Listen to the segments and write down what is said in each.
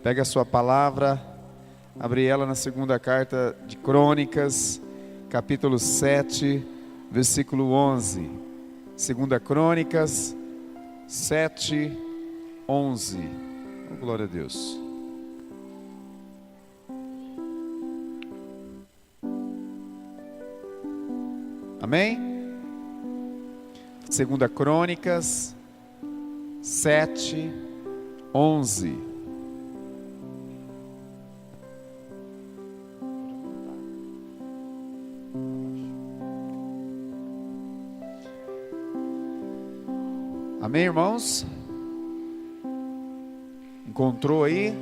Pega a sua palavra, abre ela na segunda carta de Crônicas, capítulo 7, versículo 11. Segunda Crônicas 7, 11. Oh, glória a Deus. Amém? Segunda Crônicas 7, 11. Amém, irmãos? Encontrou aí?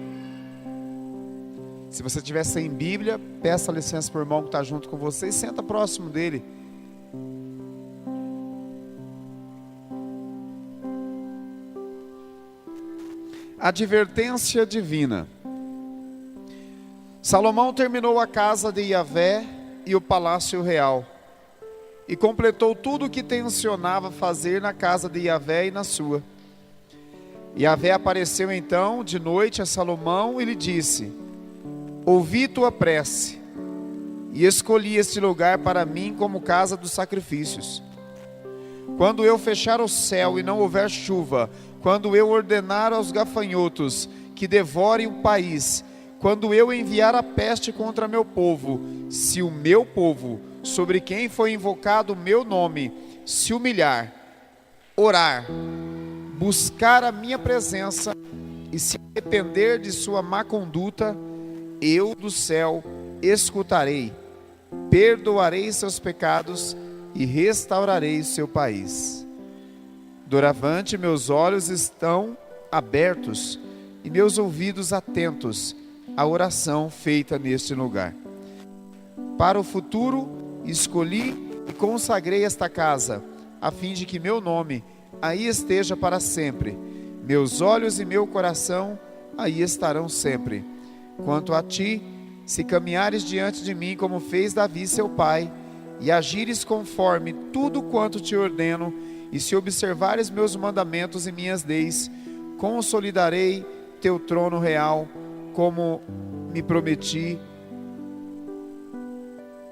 Se você tiver sem Bíblia, peça licença para o irmão que está junto com você e senta próximo dele. Advertência divina. Salomão terminou a casa de Yahvé e o palácio real, e completou tudo o que tencionava fazer na casa de Yahvé e na sua. Yahvé apareceu então de noite a Salomão e lhe disse: ouvi tua prece, e escolhi este lugar para mim como casa dos sacrifícios. Quando eu fechar o céu e não houver chuva, quando eu ordenar aos gafanhotos que devorem o país, quando eu enviar a peste contra meu povo, se o meu povo, sobre quem foi invocado o meu nome, se humilhar, orar, buscar a minha presença e se arrepender de sua má conduta, eu do céu escutarei, perdoarei seus pecados e restaurarei seu país. Doravante meus olhos estão abertos e meus ouvidos atentos à oração feita neste lugar. Para o futuro escolhi e consagrei esta casa, a fim de que meu nome aí esteja para sempre. Meus olhos e meu coração aí estarão sempre. Quanto a ti, se caminhares diante de mim como fez Davi seu pai, e agires conforme tudo quanto te ordeno, e se observares meus mandamentos e minhas leis, consolidarei teu trono real, como me prometi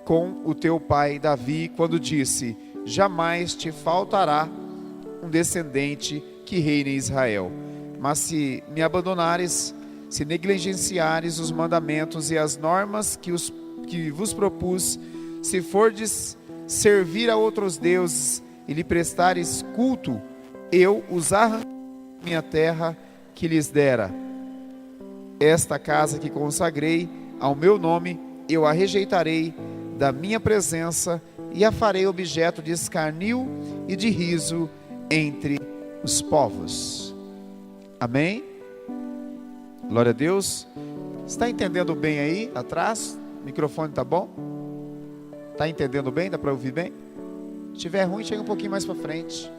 com o teu pai Davi, quando disse: jamais te faltará um descendente que reine em Israel. Mas se me abandonares, se negligenciares os mandamentos e as normas que vos propus, se fordes servir a outros deuses e lhe prestares culto, eu os arrancarei da minha terra que lhes dera. Esta casa que consagrei ao meu nome, eu a rejeitarei da minha presença e a farei objeto de escárnio e de riso entre os povos. Amém? Glória a Deus. Está entendendo bem aí atrás? O microfone está bom? Está entendendo bem? Dá para ouvir bem? Se estiver ruim, chega um pouquinho mais para frente.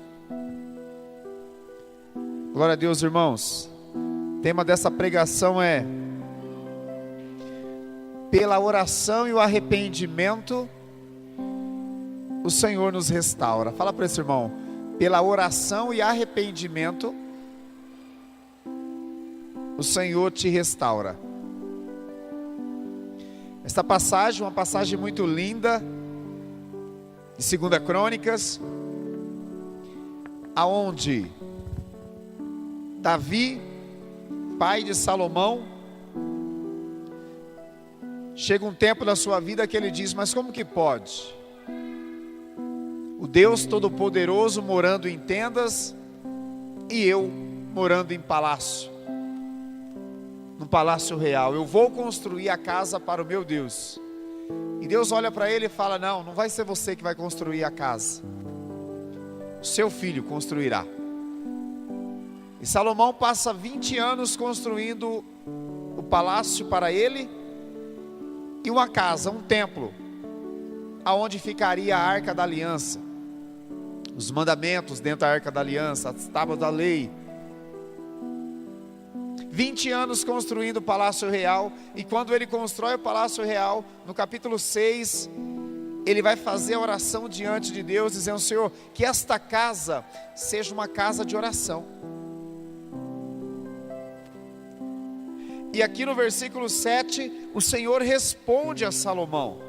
Glória a Deus, irmãos. O tema dessa pregação é: pela oração e o arrependimento, o Senhor nos restaura. Fala para esse irmão: pela oração e arrependimento, o Senhor te restaura. Esta passagem, uma passagem muito linda, de Segunda Crônicas, aonde Davi, pai de Salomão, chega um tempo da sua vida que ele diz: mas como que pode? O Deus Todo-Poderoso morando em tendas e eu morando em palácio, no palácio real. Eu vou construir a casa para o meu Deus. E Deus olha para ele e fala: não, não vai ser você que vai construir a casa, o seu filho construirá. E Salomão passa 20 anos construindo o palácio para ele e uma casa, um templo, aonde ficaria a Arca da Aliança, os mandamentos dentro da Arca da Aliança, as tábuas da lei. 20 anos construindo o Palácio Real, e quando ele constrói o Palácio Real, no capítulo 6, ele vai fazer a oração diante de Deus, dizendo: Senhor, que esta casa seja uma casa de oração. E aqui no versículo 7, o Senhor responde a Salomão.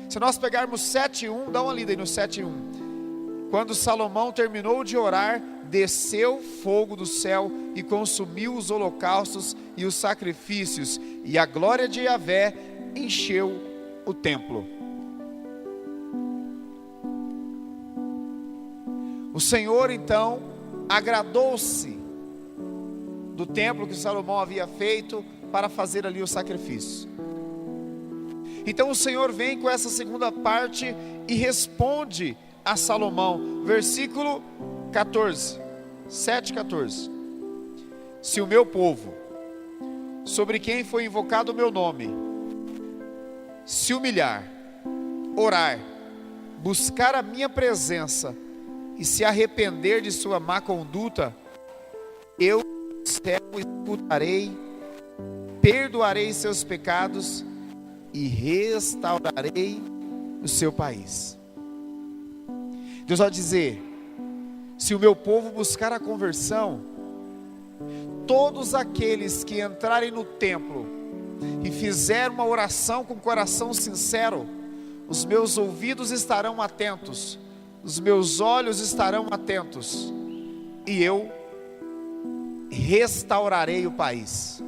Se nós pegarmos 7:1, dá uma lida aí no 7:1. Quando Salomão terminou de orar, desceu fogo do céu e consumiu os holocaustos e os sacrifícios, e a glória de Yahvé encheu o templo. O Senhor então agradou-se do templo que Salomão havia feito para fazer ali o sacrifício. Então o Senhor vem com essa segunda parte e responde a Salomão, versículo 14, 7:14. Se o meu povo, sobre quem foi invocado o meu nome, se humilhar, orar, buscar a minha presença e se arrepender de sua má conduta, eu do céu escutarei, perdoarei seus pecados e restaurarei o seu país. Deus vai dizer: se o meu povo buscar a conversão, todos aqueles que entrarem no templo e fizerem uma oração com coração sincero, os meus ouvidos estarão atentos, os meus olhos estarão atentos, e eu restaurarei o país.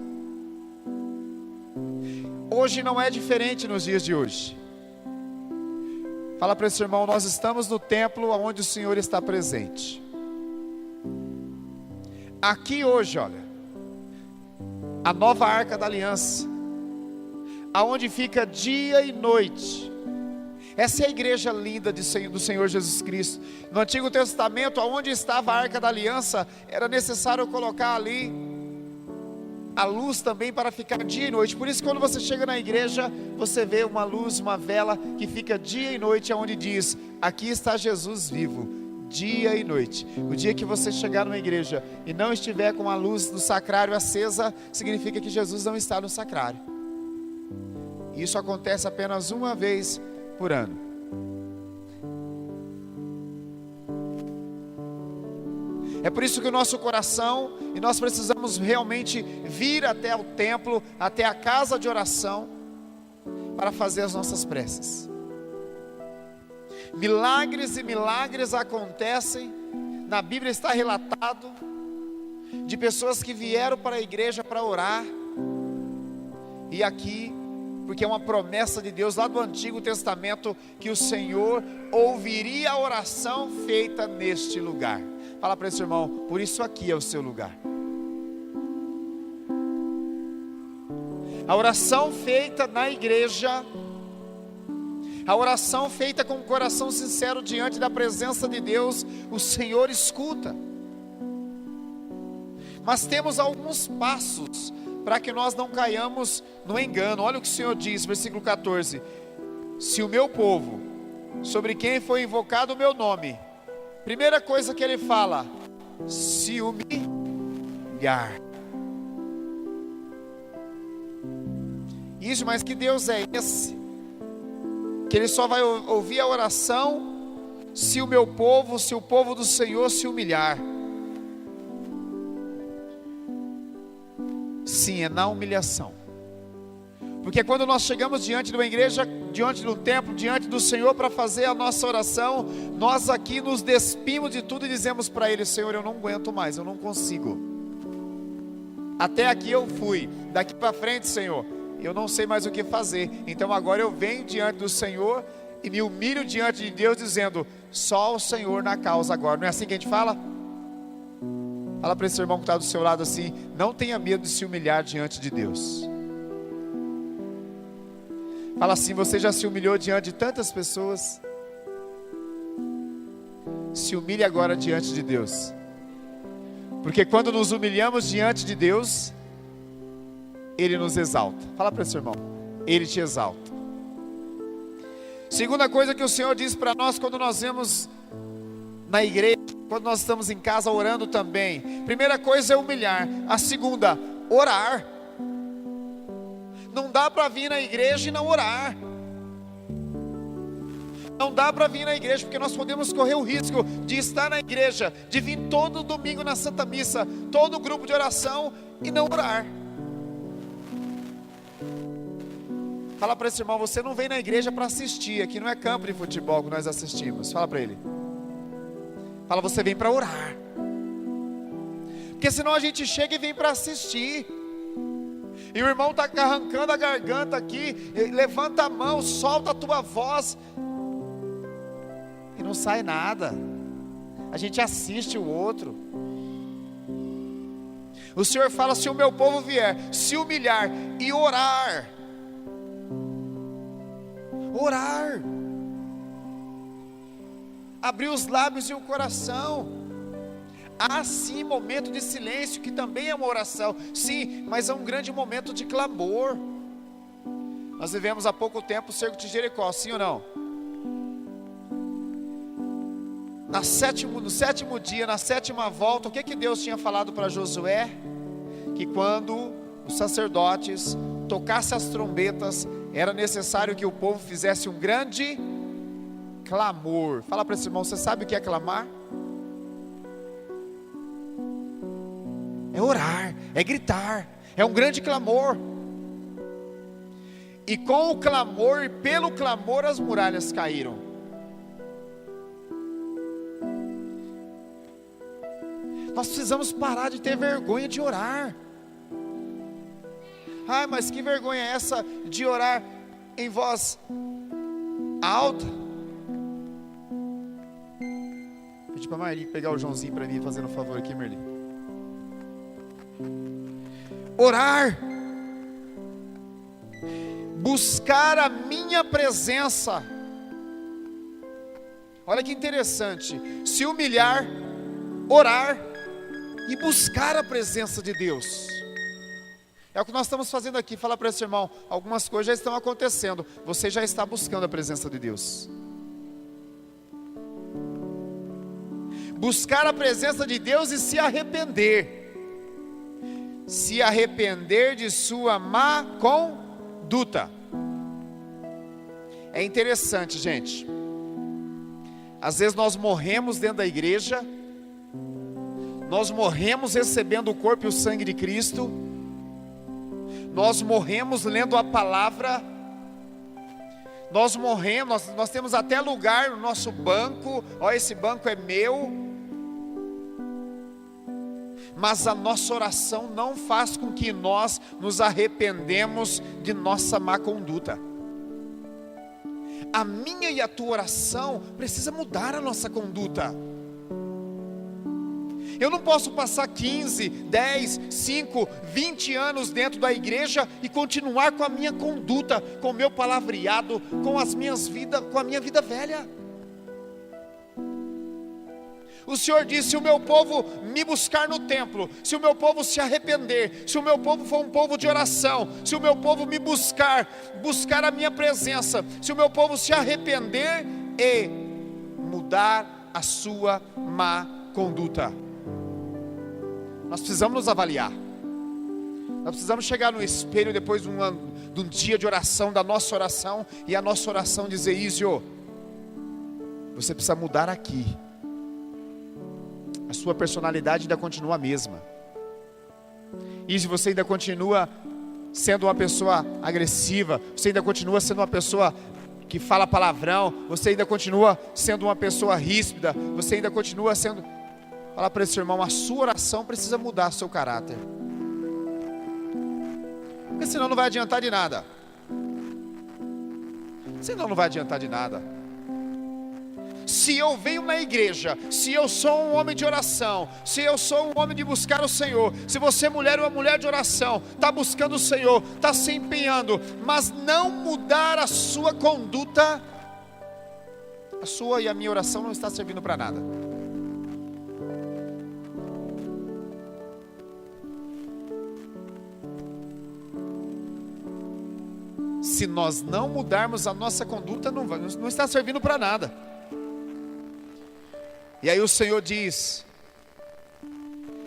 Hoje não é diferente nos dias de hoje. Fala para esse irmão: nós estamos no templo onde o Senhor está presente. Aqui hoje, olha, a nova Arca da Aliança, aonde fica dia e noite. Essa é a igreja linda do Senhor Jesus Cristo. No Antigo Testamento, aonde estava a Arca da Aliança, era necessário colocar ali a luz também para ficar dia e noite. Por isso, quando você chega na igreja, você vê uma luz, uma vela que fica dia e noite, aonde diz: aqui está Jesus vivo, dia e noite. O dia que você chegar numa igreja e não estiver com a luz do sacrário acesa, significa que Jesus não está no sacrário. Isso acontece apenas uma vez por ano. É por isso que o nosso coração, e nós precisamos realmente vir até o templo, até a casa de oração, para fazer as nossas preces. Milagres e milagres acontecem, na Bíblia está relatado, de pessoas que vieram para a igreja para orar, e aqui, porque é uma promessa de Deus lá do Antigo Testamento, que o Senhor ouviria a oração feita neste lugar. Fala para esse irmão: por isso aqui é o seu lugar. A oração feita na igreja, a oração feita com o coração sincero diante da presença de Deus, o Senhor escuta. Mas temos alguns passos para que nós não caiamos no engano. Olha o que o Senhor diz, versículo 14: se o meu povo, sobre quem foi invocado o meu nome, primeira coisa que ele fala: se humilhar. Isso, mas que Deus é esse? Que Ele só vai ouvir a oração se o meu povo, se o povo do Senhor se humilhar. Sim, é na humilhação. Porque quando nós chegamos diante de uma igreja, diante do templo, diante do Senhor para fazer a nossa oração, nós aqui nos despimos de tudo e dizemos para Ele: Senhor, eu não aguento mais, eu não consigo. Até aqui eu fui, daqui para frente, Senhor, eu não sei mais o que fazer. Então agora eu venho diante do Senhor e me humilho diante de Deus, dizendo: só o Senhor na causa agora. Não é assim que a gente fala? Fala para esse irmão que está do seu lado assim: não tenha medo de se humilhar diante de Deus. Fala assim: você já se humilhou diante de tantas pessoas? Se humilhe agora diante de Deus. Porque quando nos humilhamos diante de Deus, Ele nos exalta. Fala para esse irmão: Ele te exalta. Segunda coisa que o Senhor diz para nós quando nós vemos na igreja, quando nós estamos em casa orando também. Primeira coisa é humilhar. A segunda, orar. Não dá para vir na igreja e não orar. Não dá para vir na igreja, porque nós podemos correr o risco de estar na igreja, de vir todo domingo na Santa Missa, todo grupo de oração e não orar. Fala para esse irmão, você não vem na igreja para assistir, aqui não é campo de futebol que nós assistimos. Fala para ele. Fala, você vem para orar. Porque senão a gente chega e vem para assistir. E o irmão está arrancando a garganta aqui, levanta a mão, solta a tua voz, e não sai nada. A gente assiste o outro. O Senhor fala, se o meu povo vier, se humilhar e orar. Orar. Abrir os lábios e o coração. Há sim momento de silêncio, que também é uma oração. Sim, mas é um grande momento de clamor. Nós vivemos há pouco tempo o cerco de Jericó, sim ou não? No sétimo dia, na sétima volta, o que Deus tinha falado para Josué? Que quando os sacerdotes tocassem as trombetas, era necessário que o povo fizesse um grande clamor. Fala para esse irmão, você sabe o que é clamar? É orar, é gritar, é um grande clamor. E com o clamor, e pelo clamor, as muralhas caíram. Nós precisamos parar de ter vergonha de orar. Ai, mas que vergonha é essa de orar em voz alta? Pedi para a Marli pegar o Joãozinho para mim, fazendo um favor aqui, Marli. Orar, buscar a minha presença. Olha que interessante, se humilhar, orar e buscar a presença de Deus. É o que nós estamos fazendo aqui. Fala para esse irmão, algumas coisas já estão acontecendo, você já está buscando a presença de Deus. Buscar a presença de Deus e se arrepender. Se arrepender de sua má conduta. É interessante, gente. Às vezes nós morremos dentro da igreja, nós morremos recebendo o corpo e o sangue de Cristo, nós morremos lendo a palavra, nós morremos, nós temos até lugar no nosso banco, ó, esse banco é meu, mas a nossa oração não faz com que nós nos arrependemos de nossa má conduta. A minha e a tua oração precisa mudar a nossa conduta. Eu não posso passar 15, 10, 5, 20 anos dentro da igreja e continuar com a minha conduta, com o meu palavreado, com a minha vida velha. O Senhor disse, se o meu povo me buscar no templo, se o meu povo se arrepender, se o meu povo for um povo de oração, se o meu povo me buscar a minha presença, se o meu povo se arrepender e mudar a sua má conduta. Nós precisamos nos avaliar. Nós precisamos chegar no espelho depois de um dia de oração, da nossa oração, e a nossa oração dizer, Ísio, você precisa mudar aqui. A sua personalidade ainda continua a mesma. E se você ainda continua sendo uma pessoa agressiva, você ainda continua sendo uma pessoa que fala palavrão, você ainda continua sendo uma pessoa ríspida, você ainda continua sendo... Fala para esse irmão, a sua oração precisa mudar seu caráter. Porque senão não vai adiantar de nada. Senão não vai adiantar de nada. Se eu venho na igreja, se eu sou um homem de oração, se eu sou um homem de buscar o Senhor, se você mulher é uma mulher de oração, está buscando o Senhor, está se empenhando, mas não mudar a sua conduta, a sua e a minha oração não está servindo para nada. Se nós não mudarmos a nossa conduta, não está servindo para nada. E aí o Senhor diz,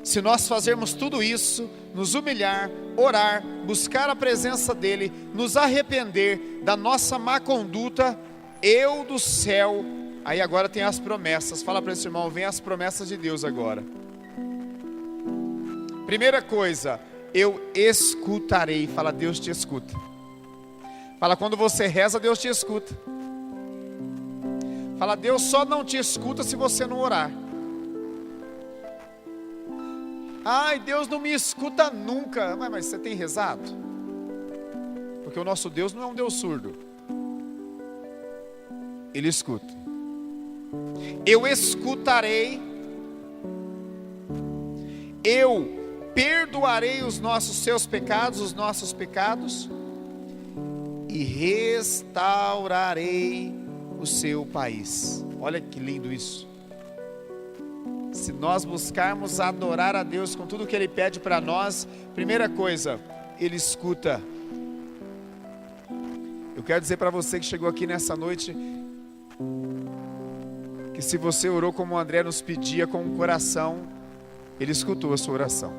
se nós fazermos tudo isso, nos humilhar, orar, buscar a presença dEle, nos arrepender da nossa má conduta, eu do céu, aí agora tem as promessas, fala para esse irmão, vem as promessas de Deus agora. Primeira coisa, eu escutarei, fala, Deus te escuta. Fala, quando você reza, Deus te escuta. Fala, Deus só não te escuta se você não orar. Ai, Deus não me escuta nunca. Mas você tem rezado? Porque o nosso Deus não é um Deus surdo. Ele escuta. Eu escutarei. Eu perdoarei os seus pecados, os nossos pecados, e restaurarei o seu país. Olha que lindo isso. Se nós buscarmos adorar a Deus com tudo que Ele pede para nós, primeira coisa, Ele escuta. Eu quero dizer para você que chegou aqui nessa noite, que se você orou como o André nos pedia, com o coração, Ele escutou a sua oração.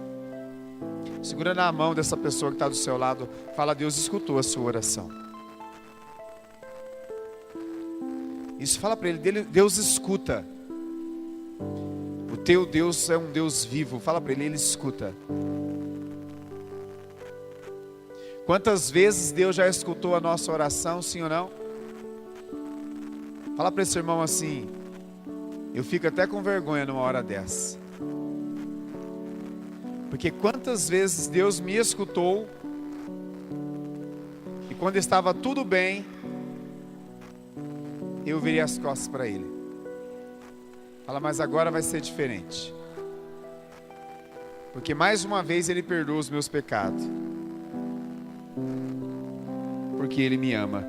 Segura na mão dessa pessoa que está do seu lado, fala, Deus escutou a sua oração. Isso, fala para ele, Deus escuta. O teu Deus é um Deus vivo, fala para ele, Ele escuta. Quantas vezes Deus já escutou a nossa oração, sim ou não? Fala para esse irmão assim, eu fico até com vergonha numa hora dessa. Porque quantas vezes Deus me escutou, e quando estava tudo bem, eu virei as costas para Ele. Fala, mas agora vai ser diferente. Porque mais uma vez Ele perdoa os meus pecados. Porque Ele me ama.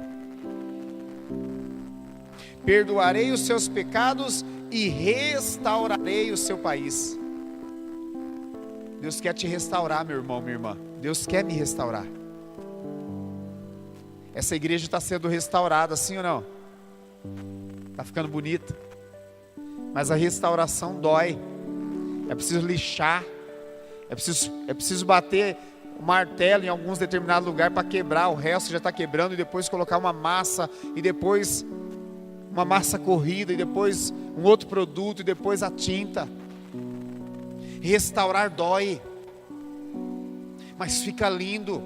Perdoarei os seus pecados e restaurarei o seu país. Deus quer te restaurar, meu irmão, minha irmã. Deus quer me restaurar. Essa igreja está sendo restaurada, sim ou não? Está ficando bonita. Mas a restauração dói. É preciso lixar. É preciso bater o martelo em alguns determinados lugares para quebrar. O resto já está quebrando. E depois colocar uma massa. E depois uma massa corrida. E depois um outro produto. E depois a tinta. Restaurar dói, mas fica lindo.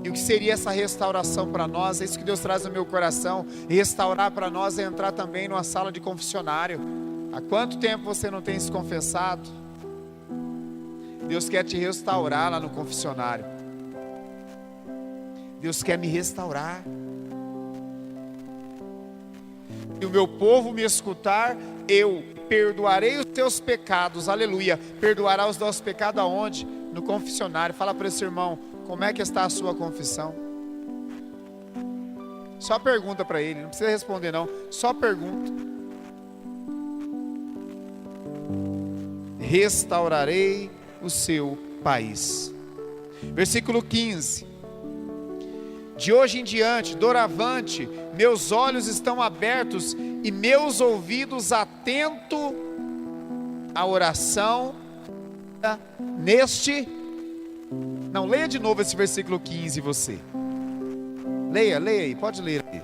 E o que seria essa restauração para nós? É isso que Deus traz no meu coração. Restaurar para nós é entrar também numa sala de confessionário. Há quanto tempo você não tem se confessado? Deus quer te restaurar lá no confessionário. Deus quer me restaurar. E o meu povo me escutar, eu perdoarei os teus pecados, aleluia. Perdoará os nossos pecados aonde? No confessionário. Fala para esse irmão, como é que está a sua confissão? Só pergunta para ele, não precisa responder não, só pergunta. Restaurarei o seu país. Versículo 15. De hoje em diante, doravante, meus olhos estão abertos e meus ouvidos atentos à oração neste... Não, leia de novo esse versículo 15 você. Leia aí, pode ler aí.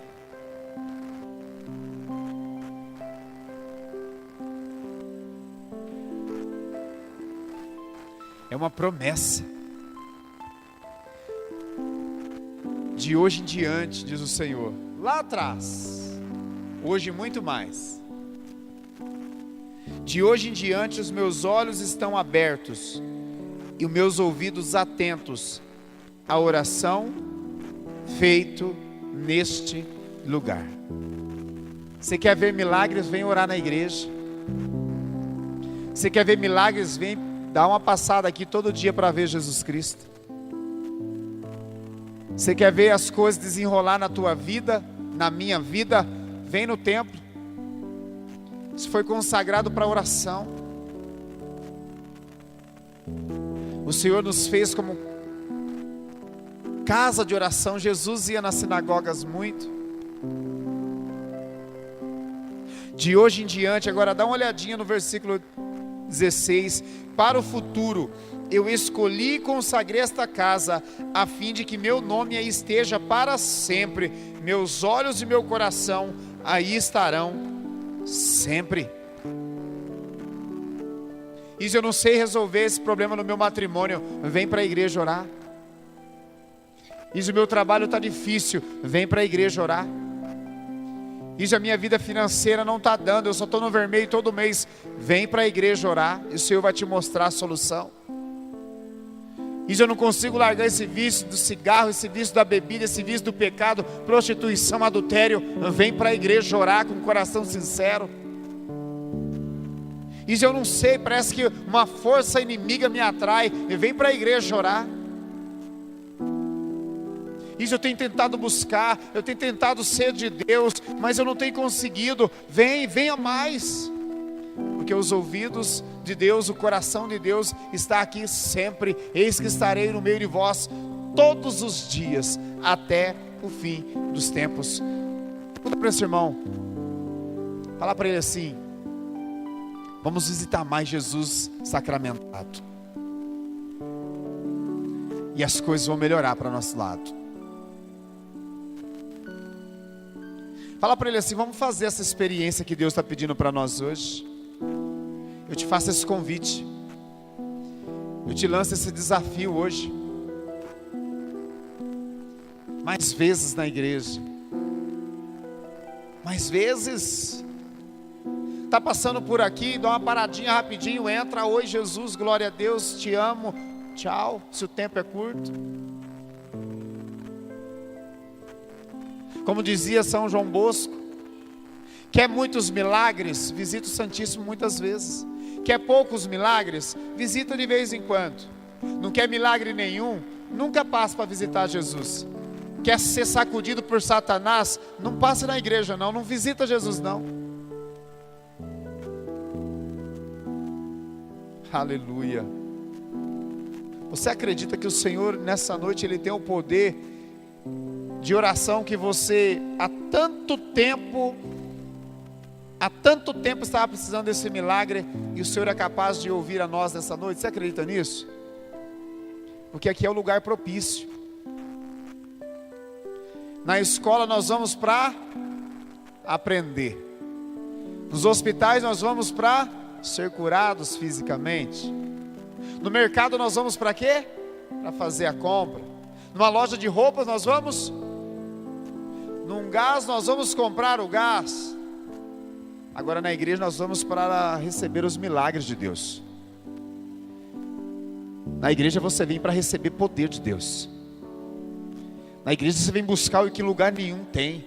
É uma promessa. De hoje em diante, diz o Senhor, lá atrás, hoje muito mais. De hoje em diante os meus olhos estão abertos e os meus ouvidos atentos à oração feito neste lugar. Você quer ver milagres? Vem orar na igreja. Você quer ver milagres? Vem dar uma passada aqui todo dia para ver Jesus Cristo. Você quer ver as coisas desenrolar na tua vida, na minha vida? Vem no templo. Isso foi consagrado para oração. O Senhor nos fez como casa de oração. Jesus ia nas sinagogas muito. De hoje em diante, agora dá uma olhadinha no versículo 16. Para o futuro, eu escolhi e consagrei esta casa, a fim de que meu nome aí esteja para sempre. Meus olhos e meu coração aí estarão sempre. E se eu não sei resolver esse problema no meu matrimônio, vem para a igreja orar. Isso, o meu trabalho está difícil, vem para a igreja orar. Isso, a minha vida financeira não está dando, eu só estou no vermelho todo mês, vem para a igreja orar, e o Senhor vai te mostrar a solução. Isso, eu não consigo largar esse vício do cigarro, esse vício da bebida, esse vício do pecado, prostituição, adultério, vem para a igreja orar com o coração sincero. Isso, eu não sei, parece que uma força inimiga me atrai, vem para a igreja orar. Isso, eu tenho tentado buscar, eu tenho tentado ser de Deus, mas eu não tenho conseguido. Venha mais, porque os ouvidos de Deus, o coração de Deus está aqui sempre. Eis que estarei no meio de vós todos os dias, até o fim dos tempos. Conta para esse irmão, fala para ele assim: vamos visitar mais Jesus sacramentado, e as coisas vão melhorar para nosso lado. Fala para ele assim: vamos fazer essa experiência que Deus está pedindo para nós hoje. Eu te faço esse convite, eu te lanço esse desafio hoje. Mais vezes na igreja, mais vezes. Está passando por aqui, dá uma paradinha rapidinho, entra: oi Jesus, glória a Deus, te amo, tchau, se o tempo é curto. Como dizia São João Bosco, quer muitos milagres, visita o Santíssimo muitas vezes. Quer poucos milagres, visita de vez em quando. Não quer milagre nenhum, nunca passa para visitar Jesus. Quer ser sacudido por Satanás, não passa na igreja não visita Jesus não. Aleluia. Você acredita que o Senhor nessa noite Ele tem o poder de oração que você há tanto tempo estava precisando desse milagre, e o Senhor é capaz de ouvir a nós nessa noite? Você acredita nisso? Porque aqui é o lugar propício. Na escola nós vamos para aprender. Nos hospitais nós vamos para ser curados fisicamente. No mercado nós vamos para quê? Para fazer a compra. Numa loja de roupas nós vamos. Num gás nós vamos comprar o gás. Agora na igreja nós vamos para receber os milagres de Deus. Na igreja você vem para receber poder de Deus. Na igreja você vem buscar o que lugar nenhum tem.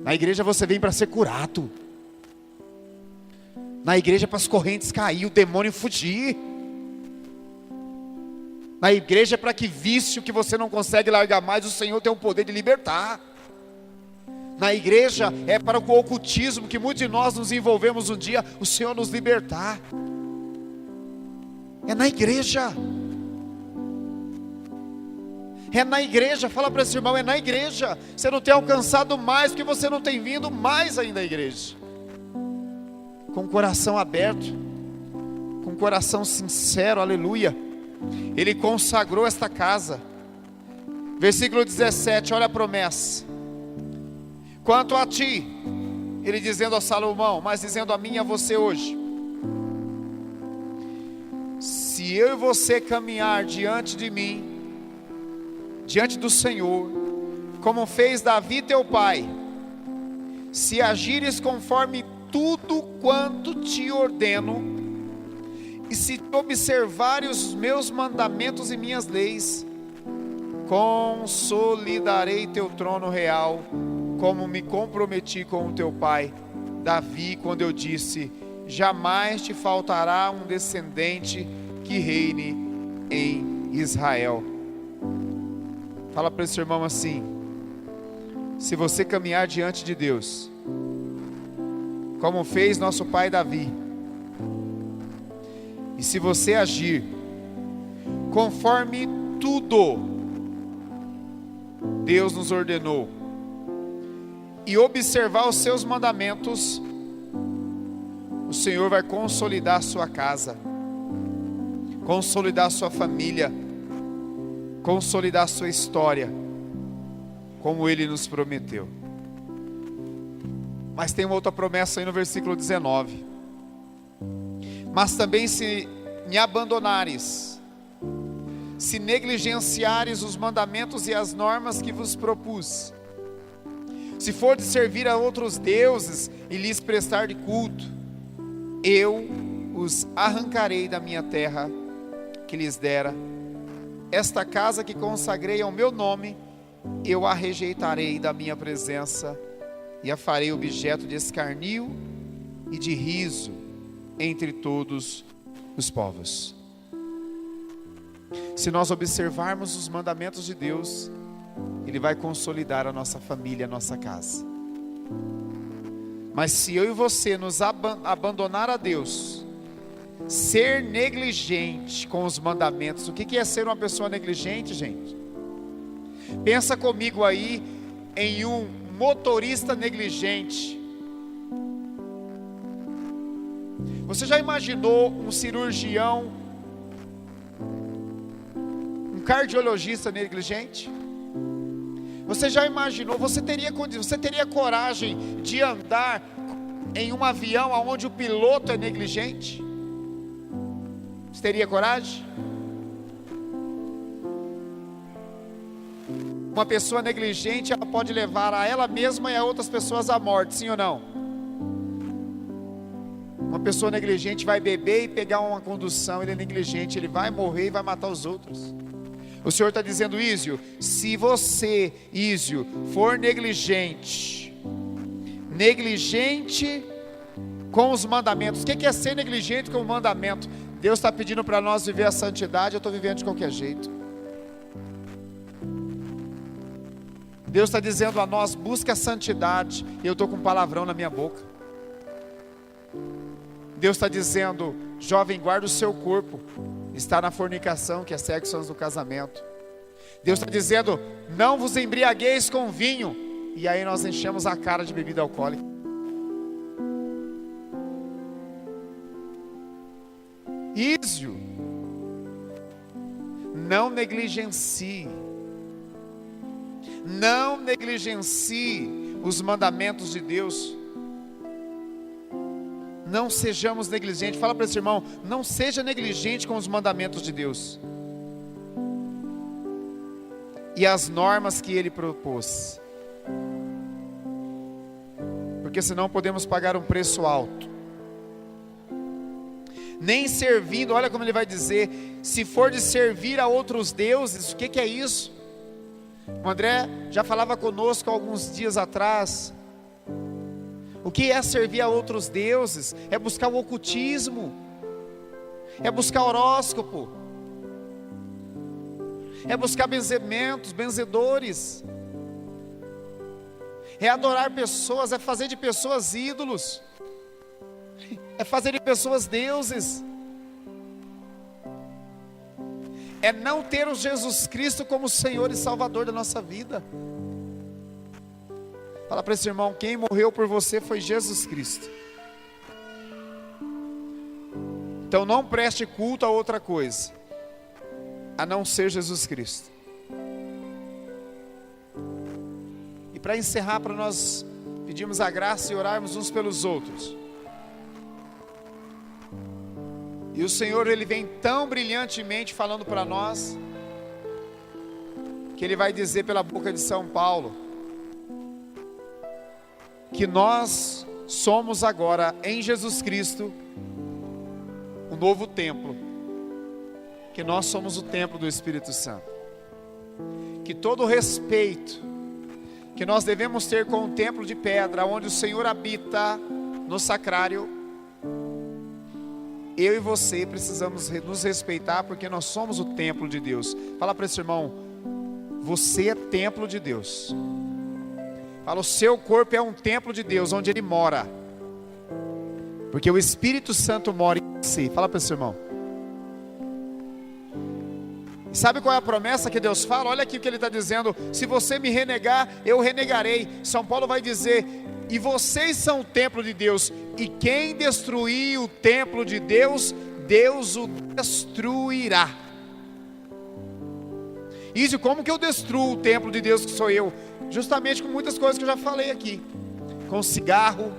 Na igreja você vem para ser curado. Na igreja para as correntes cair, o demônio fugir. Na igreja para que vício que você não consegue largar mais, o Senhor tem o poder de libertar. Na igreja é para o ocultismo que muitos de nós nos envolvemos um dia, o Senhor nos libertar. É na igreja. É na igreja. Fala para esse irmão: é na igreja. Você não tem alcançado mais porque você não tem vindo mais ainda à igreja. Com o coração aberto, com o coração sincero, aleluia. Ele consagrou esta casa. Versículo 17, olha a promessa. Quanto a ti, ele dizendo a Salomão, mas dizendo a mim e a você hoje: se eu e você caminhar diante de mim, diante do Senhor, como fez Davi teu pai, se agires conforme tudo quanto te ordeno, e se observares os meus mandamentos e minhas leis, consolidarei teu trono real, como me comprometi com o teu pai Davi, quando eu disse: jamais te faltará um descendente que reine em Israel. Fala para esse irmão assim: se você caminhar diante de Deus, como fez nosso pai Davi, e se você agir conforme tudo Deus nos ordenou, e observar os seus mandamentos, o Senhor vai consolidar a sua casa, consolidar a sua família, consolidar a sua história, como Ele nos prometeu. Mas tem uma outra promessa aí no versículo 19: mas também se me abandonares, se negligenciares os mandamentos e as normas que vos propus, se for de servir a outros deuses e lhes prestar de culto, eu os arrancarei da minha terra que lhes dera. Esta casa que consagrei ao meu nome, eu a rejeitarei da minha presença e a farei objeto de escarnio e de riso entre todos os povos. Se nós observarmos os mandamentos de Deus, Ele vai consolidar a nossa família, a nossa casa. Mas se eu e você nos abandonar a Deus, ser negligente com os mandamentos, o que é ser uma pessoa negligente, gente? Pensa comigo aí em um motorista negligente. Você já imaginou um cirurgião, um cardiologista negligente? Você já imaginou, você teria coragem de andar em um avião onde o piloto é negligente? Você teria coragem? Uma pessoa negligente, ela pode levar a ela mesma e a outras pessoas à morte, sim ou não? Uma pessoa negligente vai beber e pegar uma condução, ele é negligente, ele vai morrer e vai matar os outros. O Senhor está dizendo, Ísio, se você, Ísio, for negligente com os mandamentos, o que é ser negligente com o mandamento? Deus está pedindo para nós viver a santidade, eu estou vivendo de qualquer jeito. Deus está dizendo a nós, busca a santidade, e eu estou com um palavrão na minha boca. Deus está dizendo, jovem, guarda o seu corpo, está na fornicação, que é sexo antes do casamento. Deus está dizendo, não vos embriagueis com vinho, e aí nós enchemos a cara de bebida alcoólica. Ísio, não negligencie os mandamentos de Deus. Não sejamos negligentes. Fala para esse irmão, não seja negligente com os mandamentos de Deus e as normas que Ele propôs, porque senão podemos pagar um preço alto. Nem servindo, olha como ele vai dizer, se for de servir a outros deuses, o que é isso? O André já falava conosco alguns dias atrás. O que é servir a outros deuses? É buscar o ocultismo, é buscar horóscopo, é buscar benzementos, benzedores, é adorar pessoas, é fazer de pessoas ídolos, é fazer de pessoas deuses, é não ter o Jesus Cristo como Senhor e Salvador da nossa vida. Fala para esse irmão, quem morreu por você foi Jesus Cristo. Então não preste culto a outra coisa, a não ser Jesus Cristo. E para encerrar, para nós pedirmos a graça e orarmos uns pelos outros. E o Senhor, Ele vem tão brilhantemente falando para nós, que Ele vai dizer pela boca de São Paulo, que nós somos agora em Jesus Cristo o novo templo, que nós somos o templo do Espírito Santo, que todo o respeito que nós devemos ter com o templo de pedra, onde o Senhor habita no sacrário, eu e você precisamos nos respeitar, porque nós somos o templo de Deus. Fala para esse irmão, você é templo de Deus. Fala, o seu corpo é um templo de Deus, onde Ele mora, porque o Espírito Santo mora em você. Fala para esse irmão. E sabe qual é a promessa que Deus fala? Olha aqui o que Ele está dizendo, se você me renegar, eu renegarei. São Paulo vai dizer, e vocês são o templo de Deus, e quem destruir o templo de Deus, Deus o destruirá. Isso, como que eu destruo o templo de Deus que sou eu? Justamente com muitas coisas que eu já falei aqui. Com cigarro.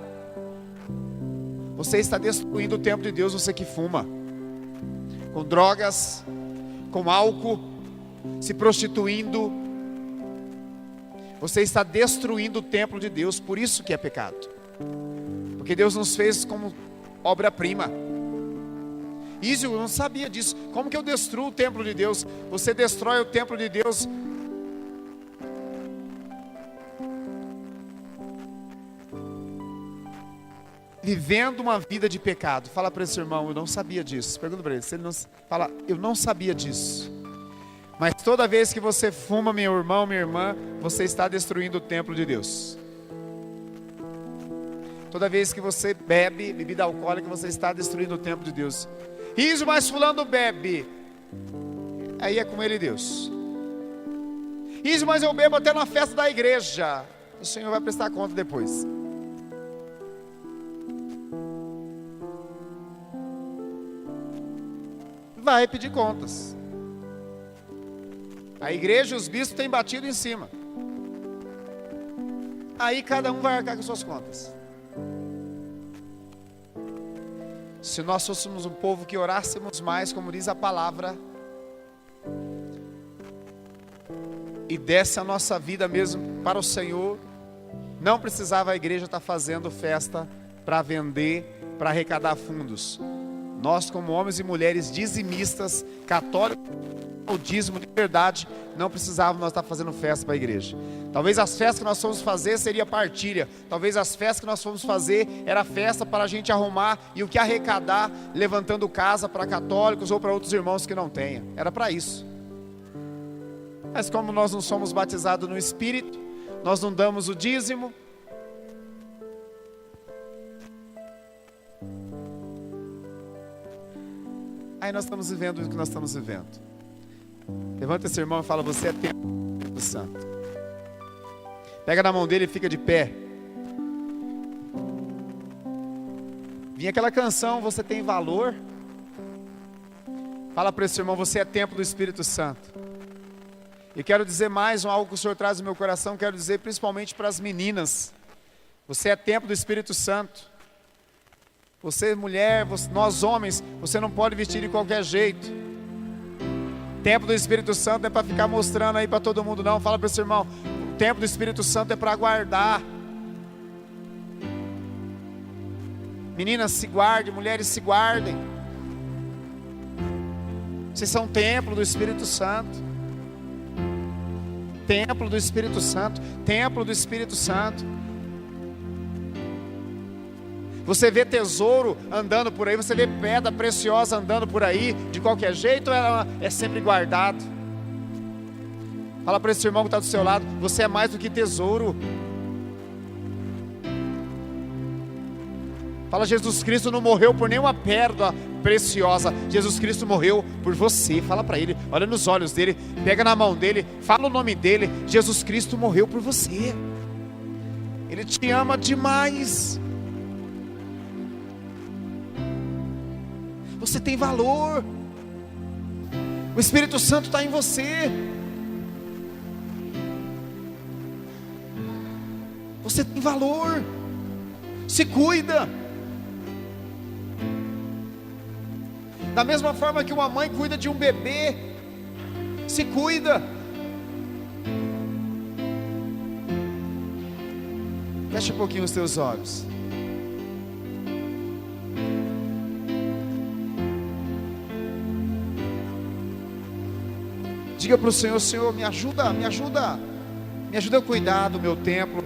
Você está destruindo o templo de Deus, você que fuma. Com drogas, com álcool, se prostituindo, você está destruindo o templo de Deus. Por isso que é pecado, porque Deus nos fez como obra-prima. Isso eu não sabia disso. Como que eu destruo o templo de Deus? Você destrói o templo de Deus vivendo uma vida de pecado. Fala para esse irmão: eu não sabia disso. Pergunta para ele, se ele não fala, eu não sabia disso. Mas toda vez que você fuma, meu irmão, minha irmã, você está destruindo o templo de Deus. Toda vez que você bebe bebida alcoólica, você está destruindo o templo de Deus. Isso, mas fulano bebe, aí é com ele Deus. Isso, mas eu bebo até na festa da igreja. O Senhor vai prestar conta depois. Vai pedir contas. A igreja e os bispos têm batido em cima. Aí cada um vai arcar com suas contas. Se nós fôssemos um povo que orássemos mais, como diz a palavra, e desse a nossa vida mesmo para o Senhor, não precisava a igreja estar fazendo festa para vender, para arrecadar fundos. Nós, como homens e mulheres dizimistas, católicos, o dízimo de verdade, não precisávamos nós estar fazendo festa para a igreja. Talvez as festas que nós fomos fazer seria partilha. Talvez as festas que nós fomos fazer era festa para a gente arrumar e o que arrecadar, levantando casa para católicos ou para outros irmãos que não tenham. Era para isso. Mas como nós não somos batizados no Espírito, nós não damos o dízimo, aí nós estamos vivendo o que nós estamos vivendo. Levanta esse irmão e fala: você é templo do Espírito Santo. Pega na mão dele e fica de pé. Vinha aquela canção, você tem valor. Fala para esse irmão: você é templo do Espírito Santo. E quero dizer mais algo que o Senhor traz no meu coração. Quero dizer principalmente para as meninas: você é templo do Espírito Santo. Você mulher, nós homens, você não pode vestir de qualquer jeito. Templo do Espírito Santo não é para ficar mostrando aí para todo mundo, não. Fala para esse irmão: o templo do Espírito Santo é para guardar. Meninas, se guardem, mulheres, se guardem. Vocês são templo do Espírito Santo. Templo do Espírito Santo. Templo do Espírito Santo. Você vê tesouro andando por aí, você vê pedra preciosa andando por aí, de qualquer jeito, ela é sempre guardado. Fala para esse irmão que está do seu lado: você é mais do que tesouro. Fala: Jesus Cristo não morreu por nenhuma pedra preciosa, Jesus Cristo morreu por você. Fala para ele, olha nos olhos dele, pega na mão dele, fala o nome dele: Jesus Cristo morreu por você. Ele te ama demais. Você tem valor. O Espírito Santo está em você. Você tem valor. Se cuida. Da mesma forma que uma mãe cuida de um bebê, se cuida. Feche um pouquinho os teus olhos. Diga para o Senhor: Senhor, me ajuda a cuidar do meu templo,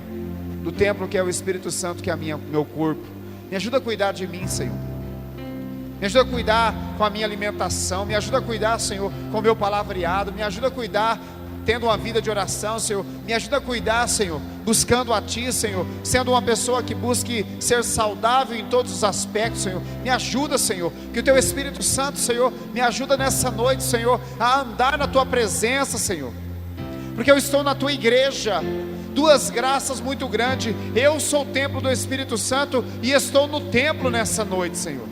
do templo que é o Espírito Santo, que é meu corpo. Me ajuda a cuidar de mim, Senhor. Me ajuda a cuidar com a minha alimentação. Me ajuda a cuidar, Senhor, com o meu palavreado. Me ajuda a cuidar tendo uma vida de oração, Senhor. Me ajuda a cuidar, Senhor, buscando a Ti, Senhor, sendo uma pessoa que busque ser saudável em todos os aspectos, Senhor. Me ajuda, Senhor, que o Teu Espírito Santo, Senhor, me ajuda nessa noite, Senhor, a andar na Tua presença, Senhor, porque eu estou na Tua igreja. Duas graças muito grandes. Eu sou o templo do Espírito Santo e estou no templo nessa noite, Senhor.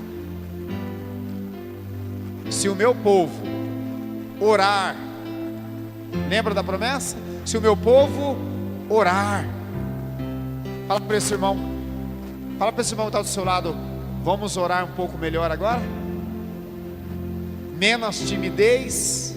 Se o meu povo orar, lembra da promessa? Se o meu povo orar, fala para esse irmão que está do seu lado: vamos orar um pouco melhor agora? Menos timidez,